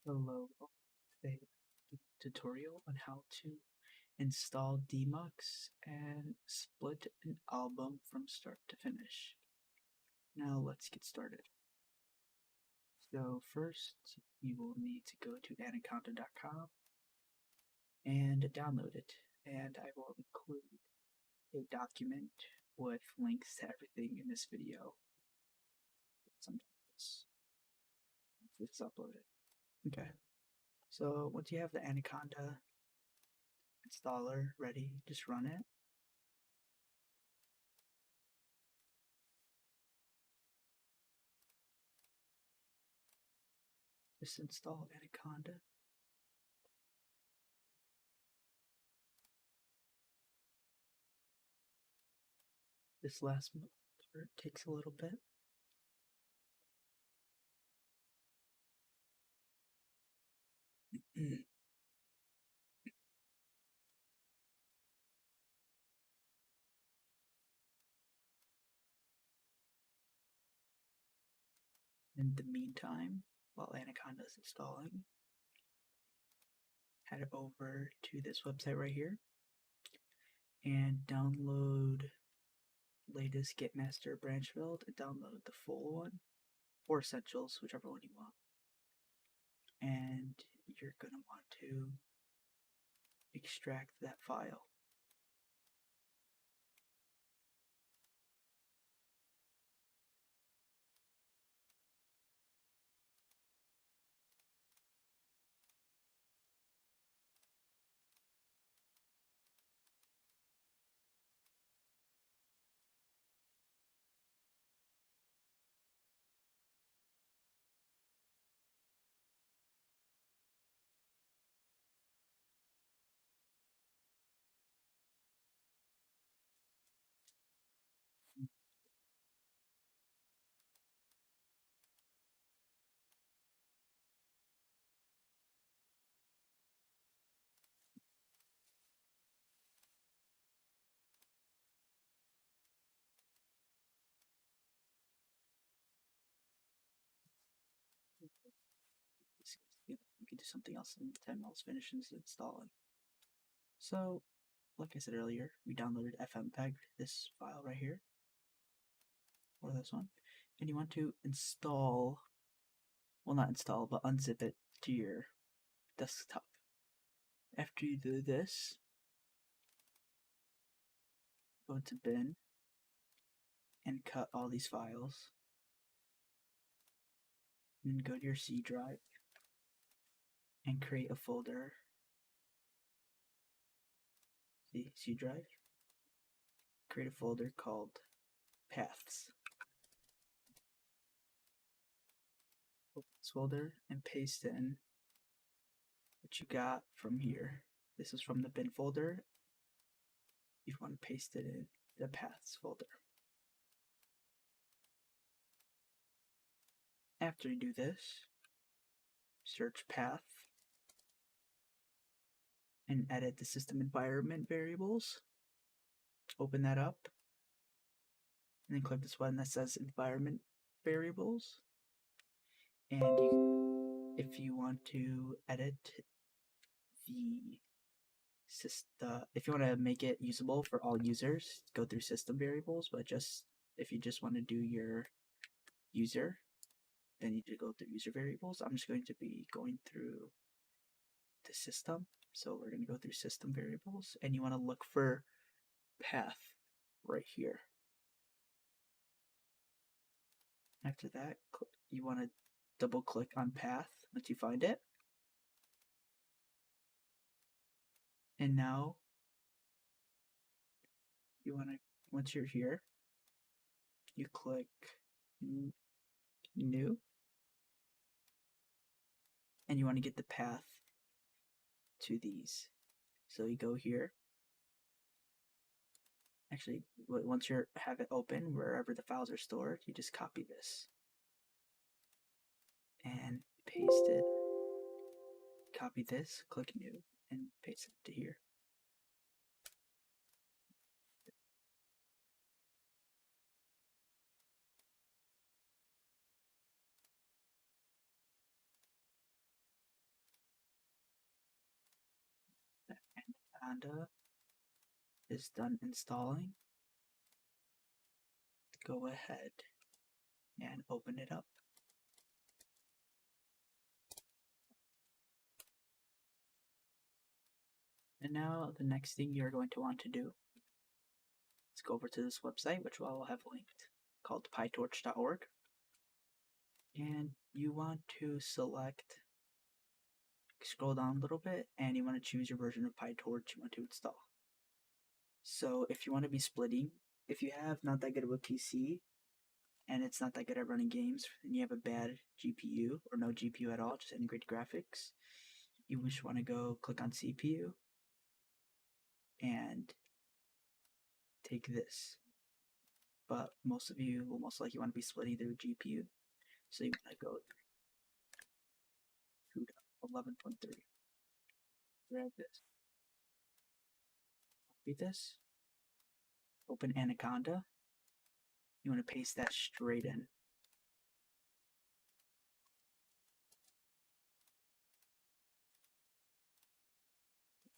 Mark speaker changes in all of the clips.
Speaker 1: Hello, a tutorial on how to install Dmux and split an album from start to finish. Now let's get started. So first you will need to go to anaconda.com and download it, and I will include a document with links to everything in this video. Sometimes let's upload it. Okay. So once you have the Anaconda installer ready, just run it. Just install Anaconda. This last part takes a little bit. In the meantime, while Anaconda is installing, head over to this website right here and download latest Git master branch build and download the full one or essentials, whichever one you want. And you're going to want to extract that file. You can do something else in 10 while it's finishing installing. So, like I said earlier, we downloaded FFmpeg, this file right here, or this one, and you want to install, well, not install, but unzip it to your desktop. After you do this, go into bin and cut all these files. Then go to your C drive and create a folder. See, C drive. Create a folder called paths. Open this folder and paste in what you got from here. This is from the bin folder. You want to paste it in the paths folder. After you do this, search path and edit the system environment variables. Open that up and then click this button that says environment variables. And if you want to edit the system, if you want to make it usable for all users, go through system variables. But just if you just want to do your user, then you need to go through user variables. I'm just going to be going through the system, so we're going to go through system variables, and you want to look for path right here. After that, you want to double click on path once you find it. And now you want to, once you're here, you click new, and you want to get the path to these. So you go here. Actually, once you have it open, wherever the files are stored, you just copy this and paste it. Copy this, click new, and paste it to here. Anaconda is done installing, go ahead and open it up. And now the next thing you're going to want to do is go over to this website, which I'll have linked, called pytorch.org. And you want to scroll down a little bit, and you want to choose your version of PyTorch you want to install. So if you want to be splitting, if you have not that good of a PC, and it's not that good at running games, and you have a bad GPU, or no GPU at all, just integrated graphics, you just want to go click on CPU, and take this. But most of you will most likely want to be splitting through GPU, so you want to go to 11.3. Grab this, copy this, open Anaconda. You want to paste that straight in.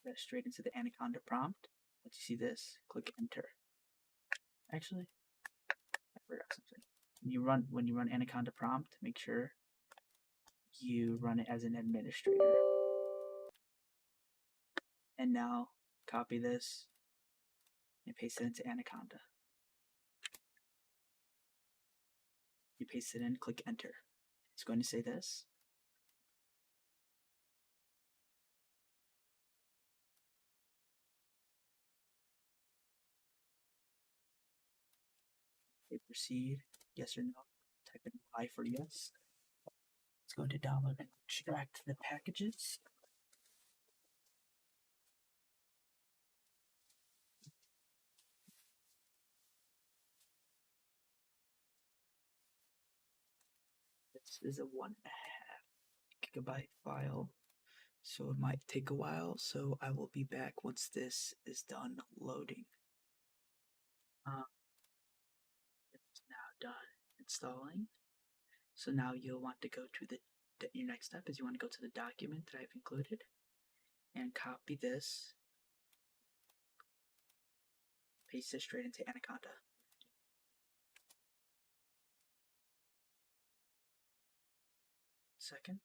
Speaker 1: That straight into the Anaconda prompt. Once you see this, click enter. Actually, I forgot something. When you run Anaconda prompt, make sure you run it as an administrator. And now copy this and paste it into Anaconda. You paste it in, click enter. It's going to say this. Hit proceed, yes or no. Type in Y for yes. It's going to download and extract the packages. This is a 1.5 gigabyte file, so it might take a while. So I will be back once this is done loading. It's now done installing. So now you'll want to go to your next step is you want to go to the document that I've included and copy this, paste it straight into Anaconda. Second.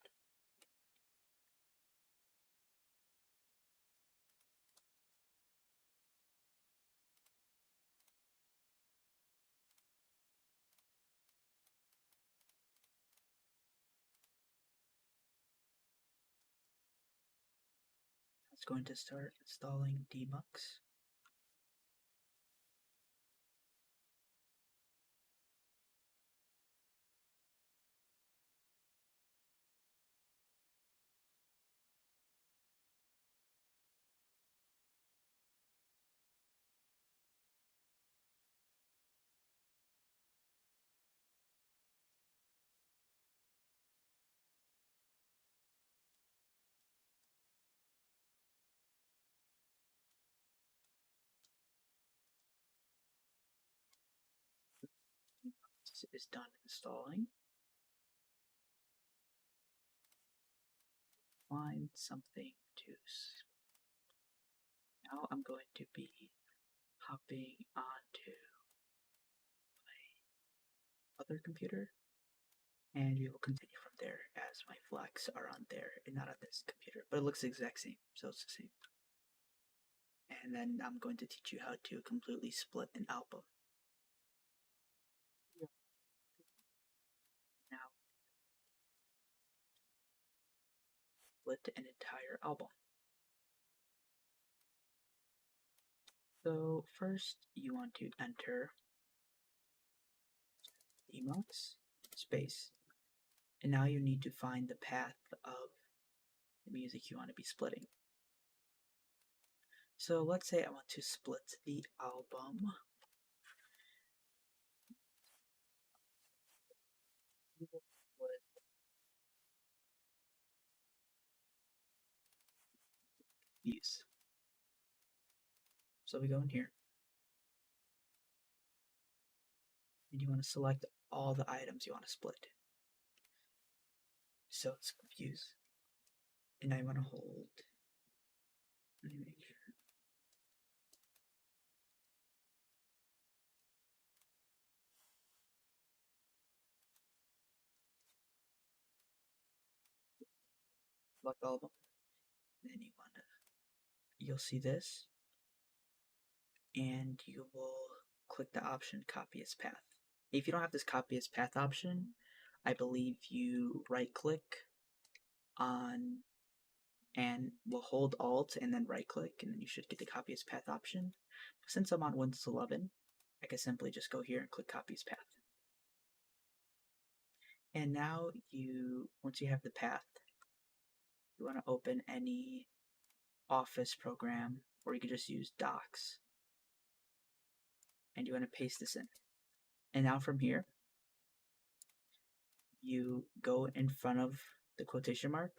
Speaker 1: It's going to start installing Dmux. Is done installing. Find something to. Now I'm going to be hopping onto my other computer, and we will continue from there as my flex are on there and not on this computer. But it looks the exact same, so it's the same. And then I'm going to teach you how to completely split an album. Now, split an entire album. So first you want to enter Dmux space. And now you need to find the path of the music you want to be splitting. So let's say I want to split the album. These. So we go in here. And you want to select all the items you want to split. So it's confused. And I want to hold. Let me make sure. select all of them. Then you'll see this, and you will click the option copy as path. If you don't have this copy as path option, I believe you right click on and will hold Alt and then right click, and then you should get the copy as path option. But since I'm on Windows 11, I can simply just go here and click copy as path. And now once you have the path, you want to open any Office program, or you can just use Docs, and you want to paste this in. And now from here, you go in front of the quotation mark,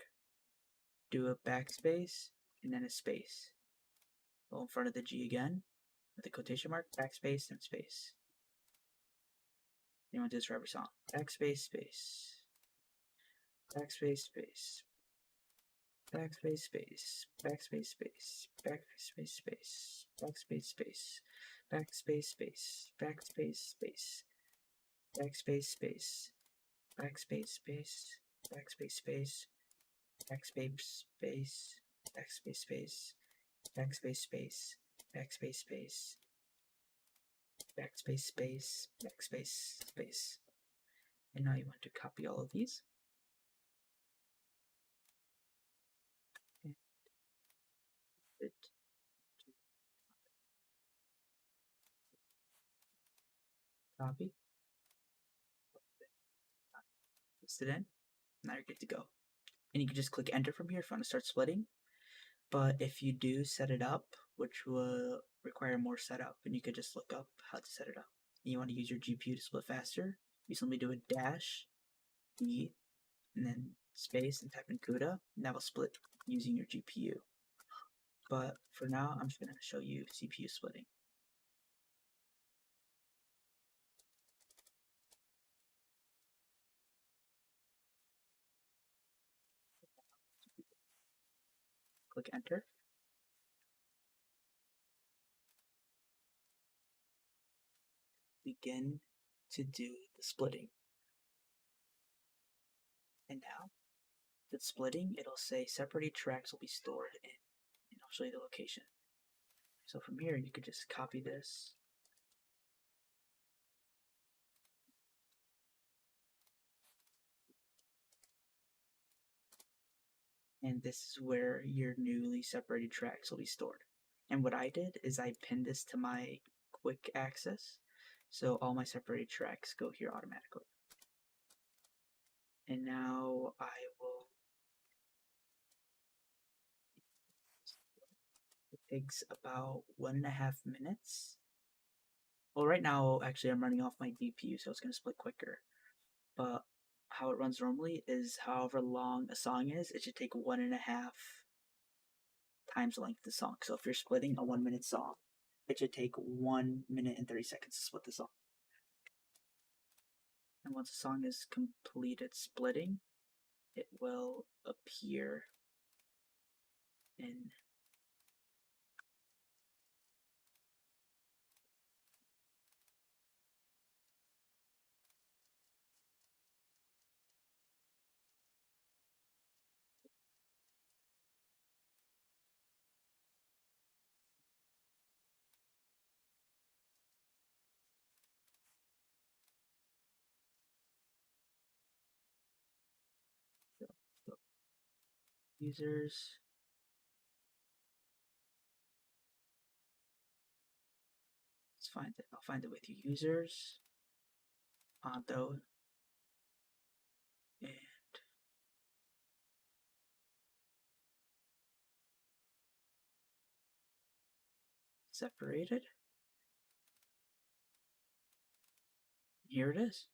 Speaker 1: do a backspace, and then a space. Go in front of the G again, with the quotation mark, backspace, and space. You want to do this for every song. Backspace, space. Backspace, space. Backspace, space. Backspace, space. Backspace, space. Backspace, space. Backspace, space. Backspace, space. Backspace, space. Backspace, space. Backspace, space. Backspace, space. Backspace, space. Backspace, space. Backspace, space. Backspace, space. Backspace, space. And now you want to copy all of these. And copy. Paste it in. Now you're good to go. And you can just click enter from here if you want to start splitting. But if you do set it up, which will require more setup, and you could just look up how to set it up. And you want to use your GPU to split faster, you simply do a dash E and then space and type in CUDA, and that will split using your GPU. But for now, I'm just going to show you CPU splitting. Click enter. Begin to do the splitting. And now, the splitting, it'll say separated tracks will be stored in, and I'll show you the location. So from here, you could just copy this. And this is where your newly separated tracks will be stored. And what I did is I pinned this to my quick access, so all my separated tracks go here automatically. And now I will, it takes about 1.5 minutes. Well, right now, actually, I'm running off my GPU, so it's going to split quicker. But how it runs normally is however long a song is, it should take 1.5 times the length of the song. So if you're splitting a 1-minute song, it should take 1 minute and 30 seconds to split the song. And once the song is completed splitting, it will appear in users. Let's find it. I'll find it with you. Users, auto, and separated. Here it is.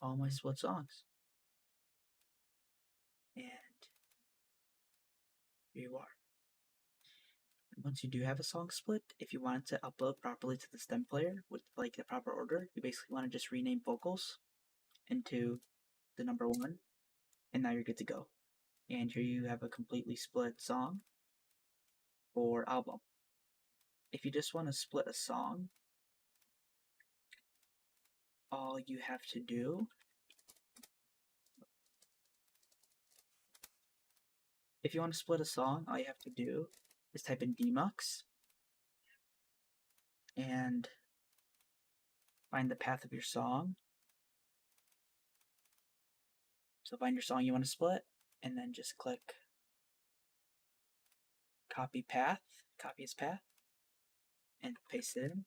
Speaker 1: All my split songs. And here you are. Once you do have a song split, if you want it to upload properly to the stem player with like the proper order, you basically want to just rename vocals into the number 1, and now you're good to go. And here you have a completely split song or album. If you just want to split a song, all you have to do If you want to split a song, all you have to do is type in Dmux and find the path of your song. So find your song you want to split, and then just click copy path, copy its path, and paste it in.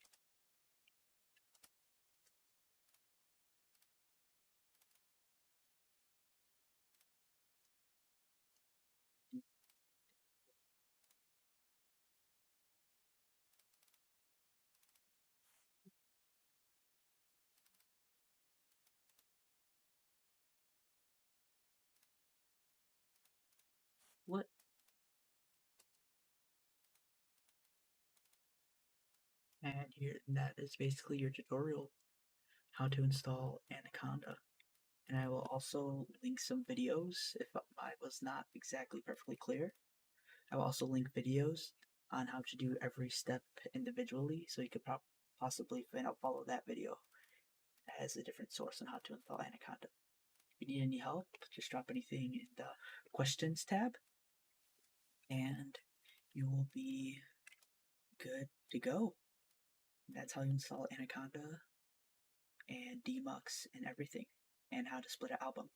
Speaker 1: What? And here, that is basically your tutorial, how to install Anaconda. And I will also link some videos if I was not exactly perfectly clear. I will also link videos on how to do every step individually, so you could possibly follow that video as a different source on how to install Anaconda. If you need any help, just drop anything in the questions tab, and you will be good to go. That's how you install Anaconda and Dmux and everything, and how to split an album.